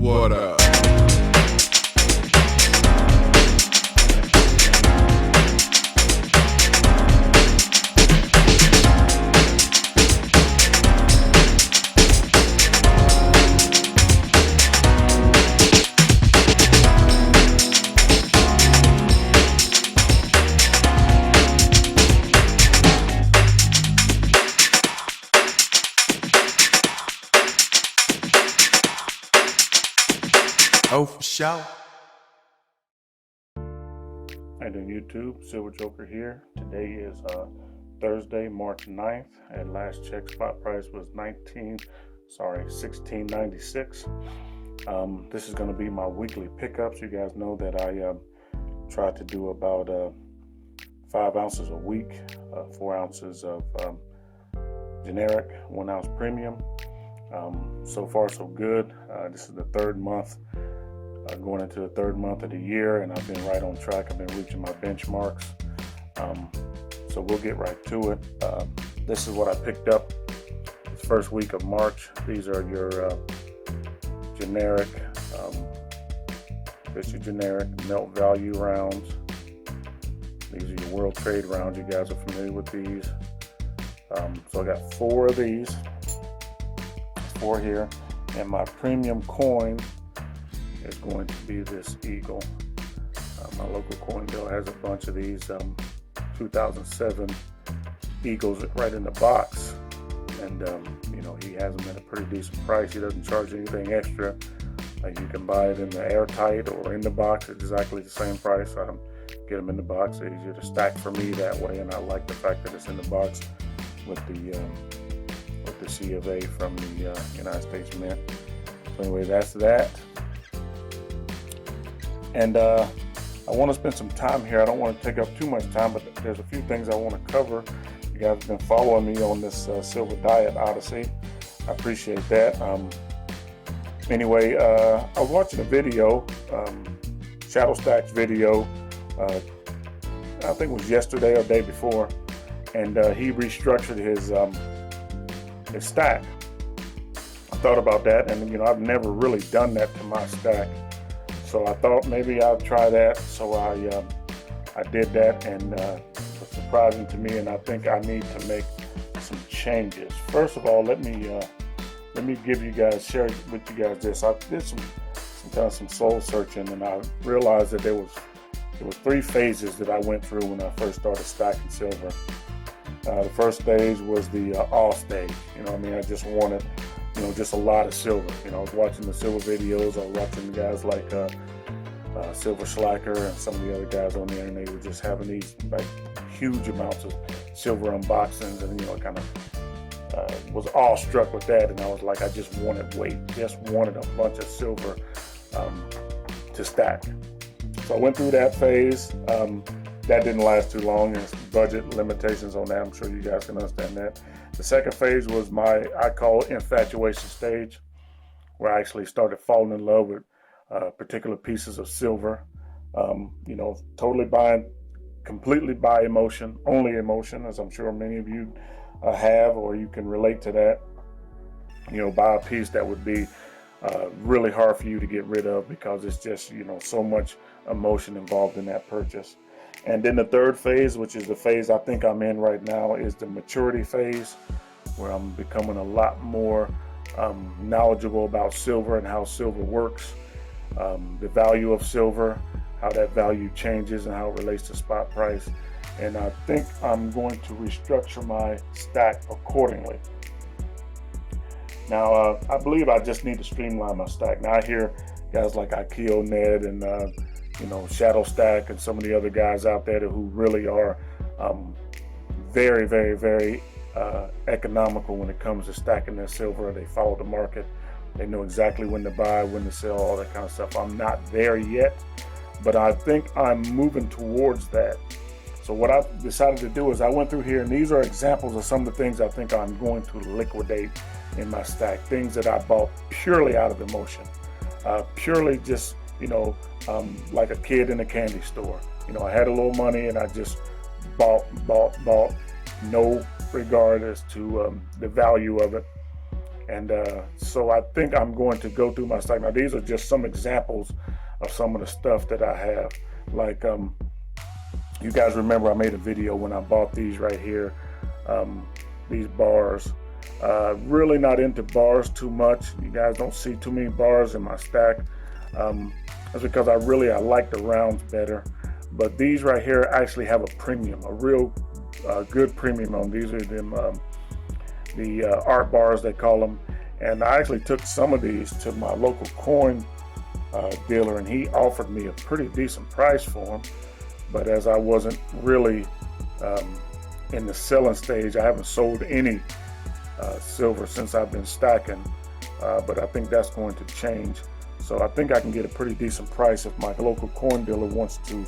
What up? Oh, for sure. Hey there, YouTube. Silver Joker here. Today is Thursday, March 9th. At last check, spot price was $16.96. This is going to be my weekly pickups. You guys know that I try to do about 5 ounces a week, 4 ounces of generic, 1 ounce premium. So far, so good. This is the third month. Going into the third month of the year, and I've been right on track. I've been reaching my benchmarks. So we'll get right to it. This is what I picked up this first week of March. These are your generic, melt value rounds. These are your world trade rounds. You guys are familiar with these. So I got 4 of these. 4 here, and my premium coin is going to be this eagle. My local coin dealer has a bunch of these 2007 eagles right in the box, and he has them at a pretty decent price. He doesn't charge anything extra. You can buy it in the airtight or in the box at exactly the same price. I get them in the box. They're easier to stack for me that way, and I like the fact that it's in the box with the C of A from the United States Mint. So anyway, that's that. And I want to spend some time here. I don't want to take up too much time, but there's a few things I want to cover. You guys have been following me on this Silver Diet Odyssey. I appreciate that. Anyway, I was watching a video, Shadow Stack's video, I think it was yesterday or day before, and he restructured his stack. I thought about that, and I've never really done that to my stack. So I thought maybe I'll try that. So I did that, and it was surprising to me, and I think I need to make some changes. First of all, let me share with you guys this. I did some soul searching, and I realized that there was 3 phases that I went through when I first started stacking silver. The first stage was the awe stage. I just wanted just a lot of silver. I was watching the silver videos. I was watching guys like Silver Slacker and some of the other guys on there, and they were just having these like huge amounts of silver unboxings, and kind of was awestruck with that. And I was like, I just wanted a bunch of silver to stack. So I went through that phase. That didn't last too long. There's budget limitations on that. I'm sure you guys can understand that. The second phase was I call infatuation stage, where I actually started falling in love with particular pieces of silver. Totally completely by emotion, only emotion, as I'm sure many of you have, or you can relate to that. Buy a piece that would be really hard for you to get rid of, because it's just, so much emotion involved in that purchase. And then the third phase, which is the phase I think I'm in right now, is the maturity phase, where I'm becoming a lot more knowledgeable about silver and how silver works, the value of silver, how that value changes, and how it relates to spot price. And I think I'm going to restructure my stack accordingly. Now, I believe I just need to streamline my stack. Now, I hear guys like Akio Ned and Shadow Stack and some of the other guys out there who really are very, very, very economical when it comes to stacking their silver. They follow the market. They know exactly when to buy, when to sell, all that kind of stuff. I'm not there yet, but I think I'm moving towards that. So what I decided to do is I went through here, and these are examples of some of the things I think I'm going to liquidate in my stack. Things that I bought purely out of emotion, purely just, like a kid in a candy store. I had a little money, and I just bought, no regard as to the value of it. And so I think I'm going to go through my stack. Now these are just some examples of some of the stuff that I have. Like you guys remember I made a video when I bought these right here, these bars. Really not into bars too much. You guys don't see too many bars in my stack. That's because I like the rounds better. But these right here actually have a premium, a real good premium on these. Are them the art bars, they call them. And I actually took some of these to my local coin dealer, and he offered me a pretty decent price for them. But as I wasn't really in the selling stage, I haven't sold any silver since I've been stacking. But I think that's going to change. So I think I can get a pretty decent price if my local coin dealer wants to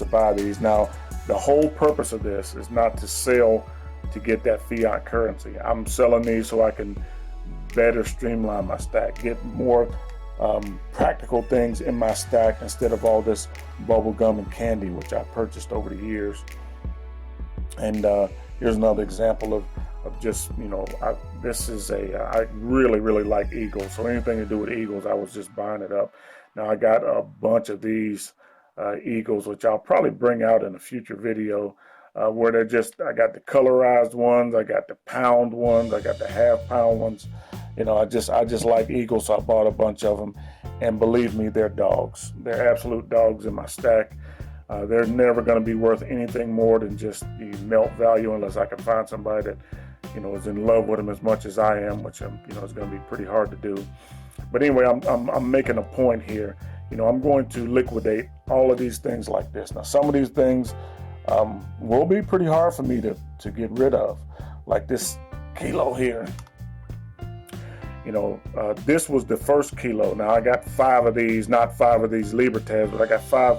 buy these. Now, the whole purpose of this is not to sell to get that fiat currency. I'm selling these so I can better streamline my stack, get more practical things in my stack instead of all this bubble gum and candy, which I purchased over the years. And here's another example of just, I really like eagles. So anything to do with eagles, I was just buying it up. Now I got a bunch of these eagles, which I'll probably bring out in a future video, where they're just, I got the colorized ones, I got the pound ones, I got the half pound ones. I just like eagles, so I bought a bunch of them. And believe me, they're dogs. They're absolute dogs in my stack. They're never going to be worth anything more than just the melt value, unless I can find somebody that is in love with them as much as I am, which is going to be pretty hard to do. But anyway, I'm making a point here. I'm going to liquidate all of these things like this. Now, some of these things will be pretty hard for me to get rid of, like this kilo here. This was the first kilo. Now I got 5 of these, not 5 of these Libertads, but I got 5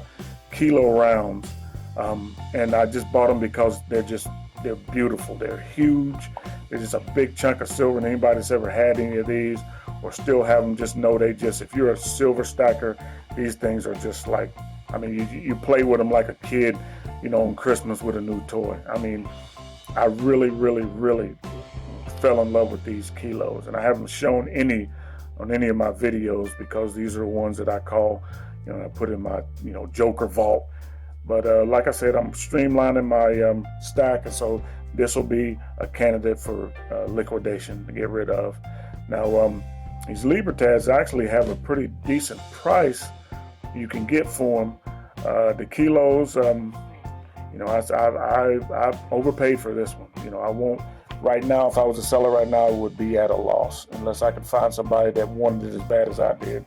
kilo rounds, and I just bought them because they're beautiful. They're huge. They're just a big chunk of silver. And anybody that's ever had any of these or still have them, just know if you're a silver stacker, these things are just like, you play with them like a kid, on Christmas with a new toy. I really fell in love with these kilos, and I haven't shown any on any of my videos because these are the ones that I call, I put in my, Joker vault. But like I said, I'm streamlining my stack, and so this will be a candidate for liquidation to get rid of. Now, these Libertads actually have a pretty decent price you can get for them. The kilos, I've overpaid for this one. I won't. Right now, if I was a seller right now, it would be at a loss unless I could find somebody that wanted it as bad as I did.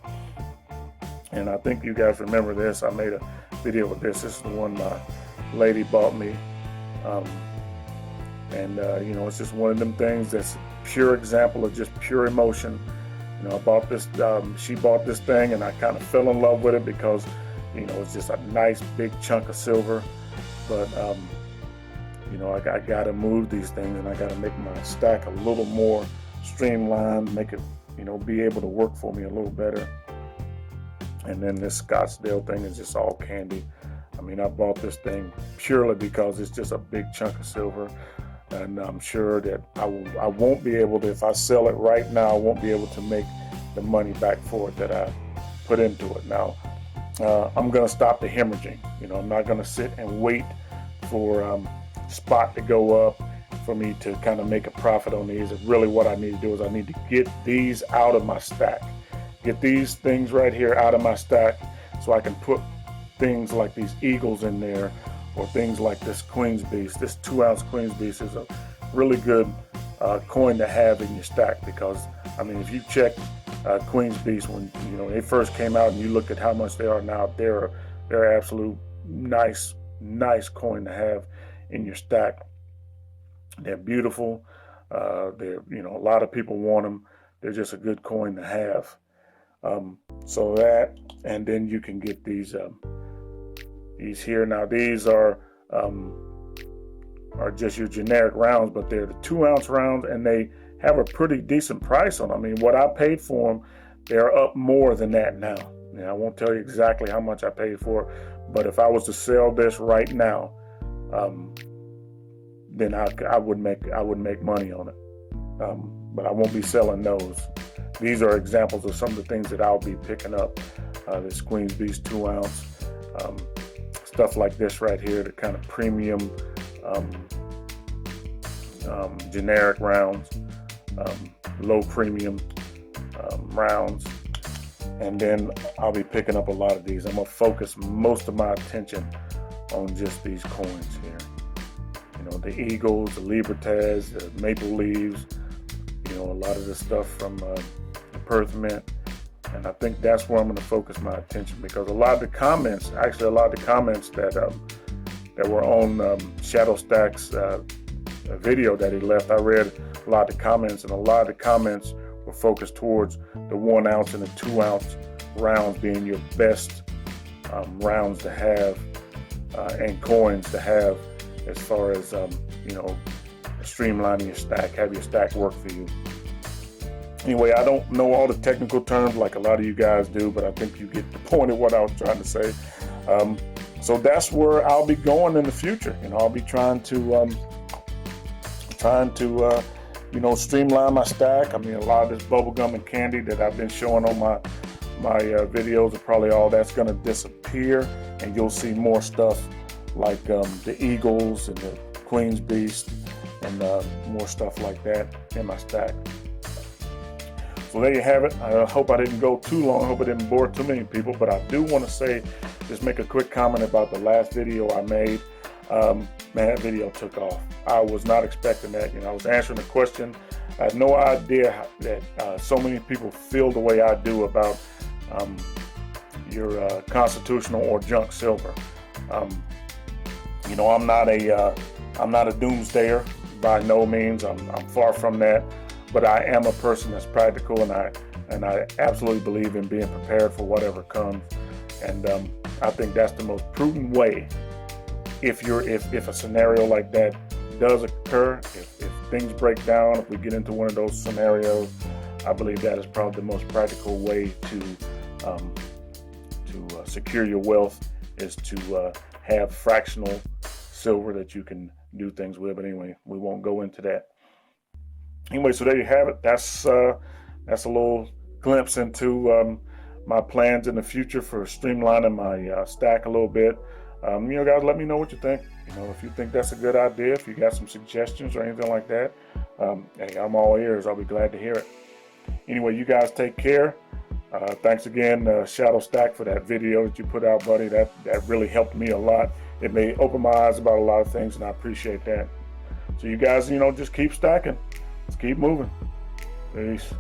And I think you guys remember this. I made a video with this. This is the one my lady bought me. It's just one of them things that's a pure example of just pure emotion. I bought this, she bought this thing, and I kind of fell in love with it because, it's just a nice big chunk of silver. But, I got to move these things, and I got to make my stack a little more streamlined, make it, be able to work for me a little better. And then this Scottsdale thing is just all candy. I bought this thing purely because it's just a big chunk of silver. And I'm sure that I won't be able to, if I sell it right now, I won't be able to make the money back for it that I put into it. Now, I'm going to stop the hemorrhaging. I'm not going to sit and wait for spot to go up for me to kind of make a profit on these. And really what I need to do is I need to get these out of my stack. Get these things right here out of my stack so I can put things like these eagles in there, or things like this Queen's Beast. This 2-ounce Queen's Beast is a really good coin to have in your stack because, if you check Queen's Beast when they first came out and you look at how much they are now, they're absolute nice coin to have in your stack. They're beautiful. They're a lot of people want them. They're just a good coin to have. So that, and then you can get these here. Now these are just your generic rounds, but they're the 2-ounce rounds, and they have a pretty decent price on them. What I paid for them, they're up more than that now. I won't tell you exactly how much I paid for it, but if I was to sell this right now, then I would make money on it. but I won't be selling those. These are examples of some of the things that I'll be picking up. This Queen's Beast 2 ounce, stuff like this right here, the kind of premium generic rounds, low premium rounds. And then I'll be picking up a lot of these. I'm gonna focus most of my attention on just these coins here. You know, the Eagles, the Libertas, the Maple Leaves, you know, a lot of the stuff from the Perth Mint. And I think that's where I'm going to focus my attention, because a lot of the comments that were on Shadow Stack's video that he left, I read a lot of the comments, and a lot of the comments were focused towards the 1 ounce and the 2 ounce rounds being your best rounds to have and coins to have, as far as you know, streamlining your stack, have your stack work for you. Anyway, I don't know all the technical terms like a lot of you guys do, but I think you get the point of what I was trying to say. So that's where I'll be going in the future. You know, I'll be trying to you know, streamline my stack. I mean, a lot of this bubble gum and candy that I've been showing on my videos, are probably all that's going to disappear, and you'll see more stuff like the Eagles and the Queen's Beast and more stuff like that in my stack. So there you have it. I hope I didn't go too long. I hope I didn't bore too many people, but I do want to say, just make a quick comment about the last video I made. Man, that video took off. I was not expecting that. You know, I was answering a question. I had no idea that so many people feel the way I do about your constitutional or junk silver. You know, I'm not a doomsdayer by no means. I'm far from that. But I am a person that's practical, and I absolutely believe in being prepared for whatever comes. And I think that's the most prudent way. If a scenario like that does occur, if things break down, if we get into one of those scenarios, I believe that is probably the most practical way to secure your wealth, is to have fractional silver that you can do things with. But anyway, we won't go into that. Anyway, so there you have it. That's a little glimpse into my plans in the future for streamlining my stack a little bit. You know, guys, let me know what you think. You know, if you think that's a good idea, if you got some suggestions or anything like that, hey, I'm all ears. I'll be glad to hear it. Anyway, you guys take care. Thanks again, Shadow Stack, for that video that you put out, buddy. That really helped me a lot. It may open my eyes about a lot of things, and I appreciate that. So you guys, you know, just keep stacking. Let's keep moving. Peace.